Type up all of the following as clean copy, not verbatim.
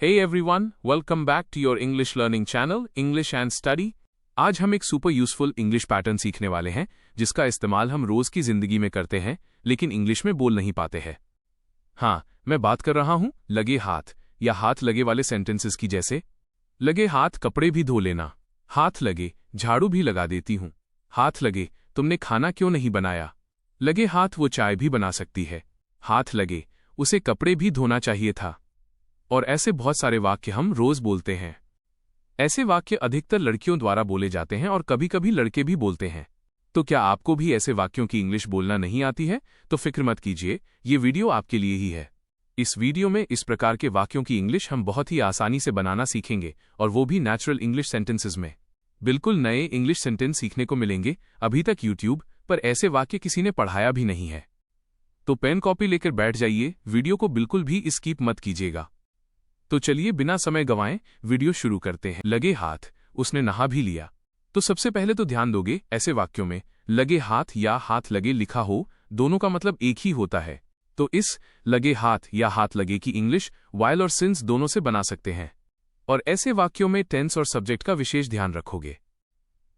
Hey everyone, welcome back to your English learning channel, English and Study। आज हम एक super useful English pattern सीखने वाले हैं जिसका इस्तेमाल हम रोज की जिंदगी में करते हैं लेकिन इंग्लिश में बोल नहीं पाते हैं। हाँ, मैं बात कर रहा हूं लगे हाथ या हाथ लगे वाले सेंटेंसेस की, जैसे लगे हाथ कपड़े भी धो लेना, हाथ लगे झाड़ू भी लगा देती हूं, हाथ लगे तुमने खाना क्यों नहीं बनाया, लगे हाथ वो चाय भी बना सकती है, हाथ लगे उसे कपड़े भी धोना चाहिए था। और ऐसे बहुत सारे वाक्य हम रोज बोलते हैं। ऐसे वाक्य अधिकतर लड़कियों द्वारा बोले जाते हैं और कभी कभी लड़के भी बोलते हैं। तो क्या आपको भी ऐसे वाक्यों की इंग्लिश बोलना नहीं आती है? तो फिक्र मत कीजिए, ये वीडियो आपके लिए ही है। इस वीडियो में इस प्रकार के वाक्यों की इंग्लिश हम बहुत ही आसानी से बनाना सीखेंगे, और वो भी नेचुरल इंग्लिश सेंटेंसेस में। बिल्कुल नए इंग्लिश सेंटेंस सीखने को मिलेंगे। अभी तक यूट्यूब पर ऐसे वाक्य किसी ने पढ़ाया भी नहीं है। तो पेन कॉपी लेकर बैठ जाइए, वीडियो को बिल्कुल भी स्किप मत कीजिएगा। तो चलिए बिना समय गंवाए वीडियो शुरू करते हैं। लगे हाथ, उसने नहा भी लिया। तो सबसे पहले तो ध्यान दोगे, ऐसे वाक्यों में लगे हाथ या हाथ लगे लिखा हो, दोनों का मतलब एक ही होता है। तो इस लगे हाथ या हाथ लगे की इंग्लिश वाइल और सिंस दोनों से बना सकते हैं। और ऐसे वाक्यों में टेंस और सब्जेक्ट का विशेष ध्यान रखोगे।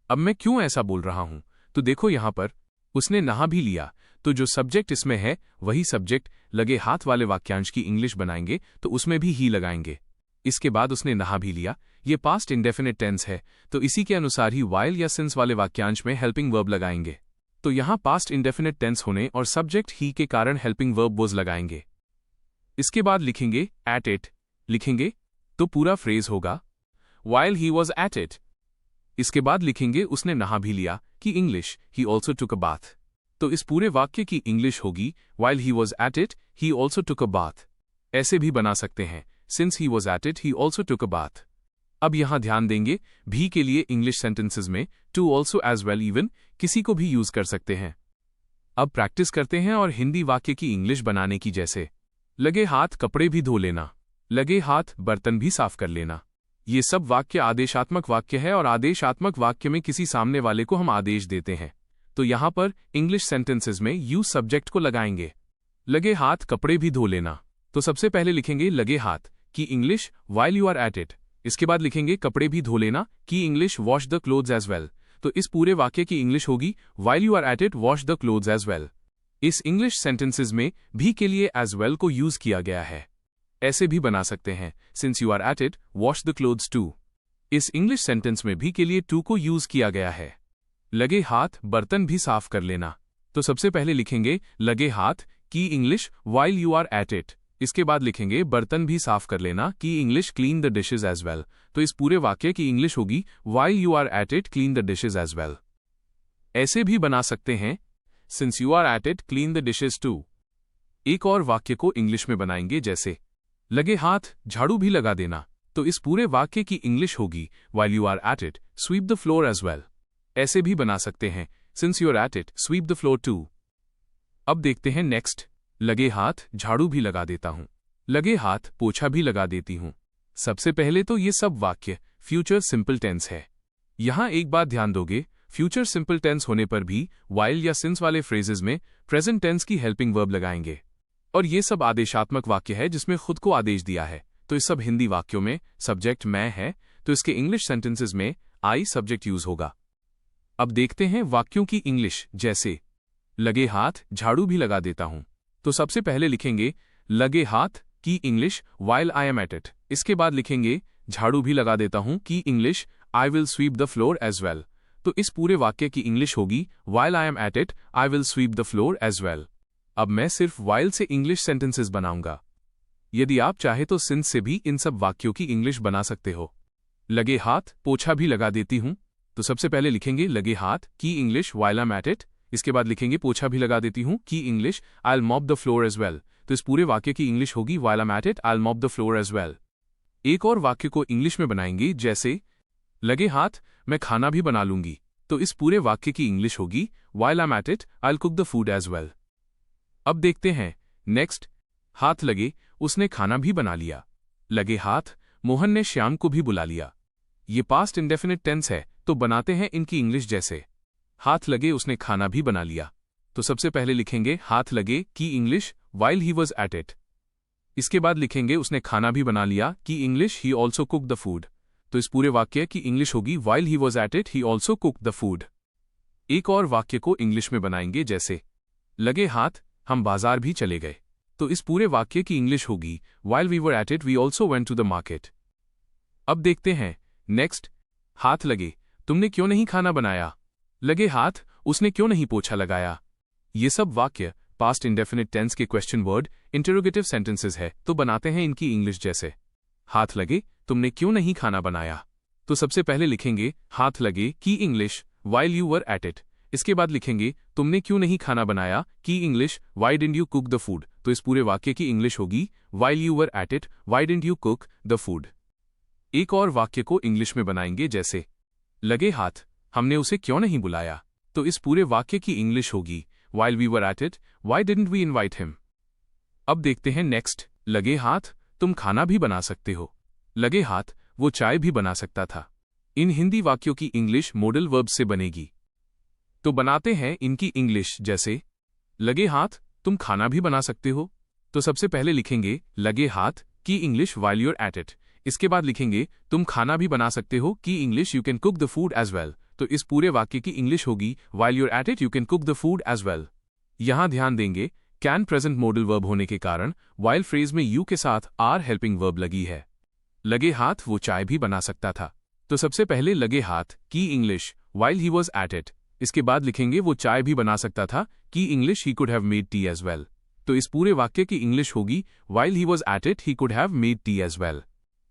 अब मैं क्यों ऐसा बोल रहा हूं, तो देखो यहां पर उसने नहा भी लिया, तो जो सब्जेक्ट इसमें है वही सब्जेक्ट लगे हाथ वाले वाक्यांश की इंग्लिश बनाएंगे, तो उसमें भी ही लगाएंगे। इसके बाद उसने नहा भी लिया, ये पास्ट इंडेफिनिट टेंस है, तो इसी के अनुसार ही वाइल या सिंस वाले वाक्यांश में हेल्पिंग वर्ब लगाएंगे। तो यहां पास्ट इंडेफिनिट टेंस होने और सब्जेक्ट ही के कारण हेल्पिंग वर्ब वॉज लगाएंगे। इसके बाद लिखेंगे एट इट, लिखेंगे तो पूरा फ्रेज होगा while he was at it. इसके बाद लिखेंगे उसने नहा भी लिया की English he also took a bath. तो इस पूरे वाक्य की इंग्लिश होगी while he was at it he also took a bath. ऐसे भी बना सकते हैं since he was at it he also took a bath. अब यहां ध्यान देंगे, भी के लिए इंग्लिश सेंटेंसेस में too also as well even किसी को भी यूज कर सकते हैं। अब प्रैक्टिस करते हैं और हिंदी वाक्य की इंग्लिश बनाने की, जैसे लगे हाथ कपड़े भी धो लेना, लगे हाथ बर्तन भी साफ कर लेना। ये सब वाक्य आदेशात्मक वाक्य है और आदेशात्मक वाक्य में किसी सामने वाले को हम आदेश देते हैं। तो यहां पर इंग्लिश सेंटेंसेस में यूज सब्जेक्ट को लगाएंगे। लगे हाथ कपड़े भी धो लेना, तो सबसे पहले लिखेंगे लगे हाथ की English while you are at it. इसके बाद लिखेंगे कपड़े भी धो लेना की English wash the clothes as well. तो इस पूरे वाक्य की इंग्लिश होगी while you are at it wash the clothes as well. इस इंग्लिश सेंटेंसेस में भी के लिए एज वेल को यूज किया गया है। ऐसे भी बना सकते हैं since you are at it wash the clothes too. इस इंग्लिश सेंटेंस में भी के लिए टू को यूज किया गया है। लगे हाथ बर्तन भी साफ कर लेना, तो सबसे पहले लिखेंगे लगे हाथ की English while you are at it. इसके बाद लिखेंगे बर्तन भी साफ कर लेना की English clean the dishes as well. तो इस पूरे वाक्य की इंग्लिश होगी while you are at it clean the dishes as well. ऐसे भी बना सकते हैं since you are at it clean the dishes too. एक और वाक्य को इंग्लिश में बनाएंगे, जैसे लगे हाथ झाड़ू भी लगा देना, तो इस पूरे वाक्य की इंग्लिश होगी while you are at it sweep the floor as well. ऐसे भी बना सकते हैं since you are at it sweep the floor too. अब देखते हैं नेक्स्ट, लगे हाथ झाड़ू भी लगा देता हूं, लगे हाथ पोछा भी लगा देती हूं। सबसे पहले तो ये सब वाक्य फ्यूचर सिंपल टेंस है। यहां एक बात ध्यान दोगे, फ्यूचर सिंपल टेंस होने पर भी वाइल या सिंस वाले फ्रेजेस में प्रेजेंट टेंस की हेल्पिंग वर्ब लगाएंगे। और ये सब आदेशात्मक वाक्य है जिसमें खुद को आदेश दिया है। तो इस सब हिंदी वाक्यों में सब्जेक्ट मैं है, तो इसके इंग्लिश सेंटेंसेस में आई सब्जेक्ट यूज होगा। अब देखते हैं वाक्यों की इंग्लिश, जैसे लगे हाथ झाड़ू भी लगा देता हूं, तो सबसे पहले लिखेंगे लगे हाथ की English while I am at it. इसके बाद लिखेंगे झाड़ू भी लगा देता हूं की English I will sweep the floor as well. तो इस पूरे वाक्य की इंग्लिश होगी while I am at it I will sweep the floor as well. अब मैं सिर्फ वाइल से इंग्लिश सेंटेंसेस बनाऊंगा। यदि आप चाहे तो सिंस से भी इन सब वाक्यों की इंग्लिश बना सकते हो। लगे हाथ पोछा भी लगा देती हूं, तो सबसे पहले लिखेंगे लगे हाथ की English while I am at it. इसके बाद लिखेंगे पोछा भी लगा देती हूं की English I will mop the floor as well. तो इस पूरे वाक्य की इंग्लिश होगी while I am at it I will mop the floor as well. एक और वाक्य को इंग्लिश में बनाएंगे, जैसे लगे हाथ मैं खाना भी बना लूंगी, तो इस पूरे वाक्य की इंग्लिश होगी while I am at it I will cook the food as well. अब देखते हैं नेक्स्ट, हाथ लगे उसने खाना भी बना लिया, लगे हाथ मोहन ने श्याम को भी बुला लिया। ये पास्ट इंडेफिनिट टेंस है, तो बनाते हैं इनकी इंग्लिश, जैसे हाथ लगे उसने खाना भी बना लिया। तो सबसे पहले लिखेंगे हाथ लगे की English while he was at it. इसके बाद लिखेंगे उसने खाना भी बना लिया कि English he also cook the food. तो इस पूरे वाक्य की इंग्लिश होगी while he was at it he also cook the food. एक और वाक्य को इंग्लिश में बनाएंगे जैसे लगे हाथ हम बाजार भी चले गए। तो इस पूरे वाक्य की इंग्लिश होगी while we were at it we also went to the market. अब देखते हैं नेक्स्ट। हाथ लगे तुमने क्यों नहीं खाना बनाया। लगे हाथ उसने क्यों नहीं पोछा लगाया। ये सब वाक्य पास्ट इंडेफिनिट टेंस के क्वेश्चन वर्ड इंटरोगेटिव सेंटेंसेस है। तो बनाते हैं इनकी इंग्लिश जैसे हाथ लगे तुमने क्यों नहीं खाना बनाया। तो सबसे पहले लिखेंगे हाथ लगे की English while you were at it. इसके बाद लिखेंगे तुमने क्यों नहीं खाना बनाया की English Y didn't you cook the food. तो इस पूरे वाक्य की इंग्लिश होगी while you were at it why didn't you cook the food. एक और वाक्य को इंग्लिश में बनाएंगे जैसे लगे हाथ हमने उसे क्यों नहीं बुलाया। तो इस पूरे वाक्य की इंग्लिश होगी while we were at it why didn't we invite him. अब देखते हैं नेक्स्ट। लगे हाथ तुम खाना भी बना सकते हो। लगे हाथ वो चाय भी बना सकता था। इन हिंदी वाक्यों की इंग्लिश मॉडल वर्ब से बनेगी। तो बनाते हैं इनकी इंग्लिश जैसे लगे हाथ तुम खाना भी बना सकते हो। तो सबसे पहले लिखेंगे लगे हाथ की English while you're at it. इसके बाद लिखेंगे तुम खाना भी बना सकते हो की English you can cook the food as well. तो इस पूरे वाक्य की इंग्लिश होगी while you're at it you can cook the food as well. यहां ध्यान देंगे कैन प्रेजेंट मॉडल वर्ब होने के कारण वाइल फ्रेज में यू के साथ आर हेल्पिंग वर्ब लगी है। लगे हाथ वो चाय भी बना सकता था। तो सबसे पहले लगे हाथ की English while he was at it. इसके बाद लिखेंगे वो चाय भी बना सकता था की English he could have made tea as well. तो इस पूरे वाक्य की इंग्लिश होगी while he was at it he could have made tea as well.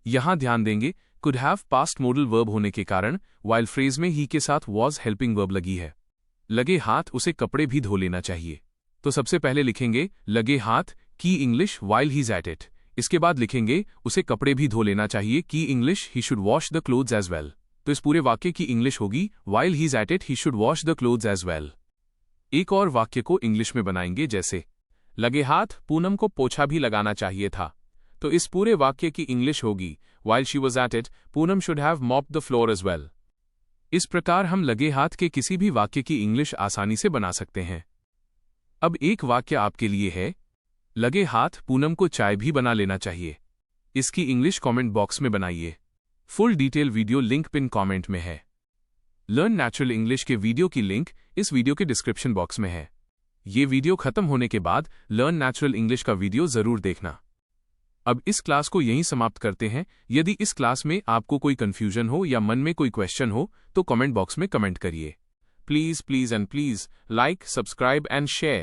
यहां ध्यान देंगे could have past modal verb होने के कारण वाइल फ्रेज में ही के साथ वॉज हेल्पिंग वर्ब लगी है। लगे हाथ उसे कपड़े भी धो लेना चाहिए। तो सबसे पहले लिखेंगे लगे हाथ की English while he is at it. इसके बाद लिखेंगे उसे कपड़े भी धो लेना चाहिए की English he should wash the clothes as well. तो इस पूरे वाक्य की इंग्लिश होगी while he is at it he should wash the clothes as well. एक और वाक्य को इंग्लिश में बनाएंगे जैसे लगे हाथ पूनम को पोछा भी लगाना चाहिए था। तो इस पूरे वाक्य की इंग्लिश होगी while she was at it Poonam should have mopped the floor as well. इस प्रकार हम लगे हाथ के किसी भी वाक्य की इंग्लिश आसानी से बना सकते हैं। अब एक वाक्य आपके लिए है लगे हाथ पूनम को चाय भी बना लेना चाहिए। इसकी इंग्लिश कमेंट बॉक्स में बनाइए। Full detail video link pin comment में है। लर्न नेचुरल इंग्लिश के वीडियो की लिंक इस वीडियो के डिस्क्रिप्शन बॉक्स में है। ये वीडियो खत्म होने के बाद लर्न नेचुरल इंग्लिश का वीडियो जरूर देखना। अब इस क्लास को यहीं समाप्त करते हैं। यदि इस क्लास में आपको कोई कंफ्यूजन हो या मन में कोई क्वेश्चन हो तो कमेंट बॉक्स में कमेंट करिए। Please and please like, subscribe and share.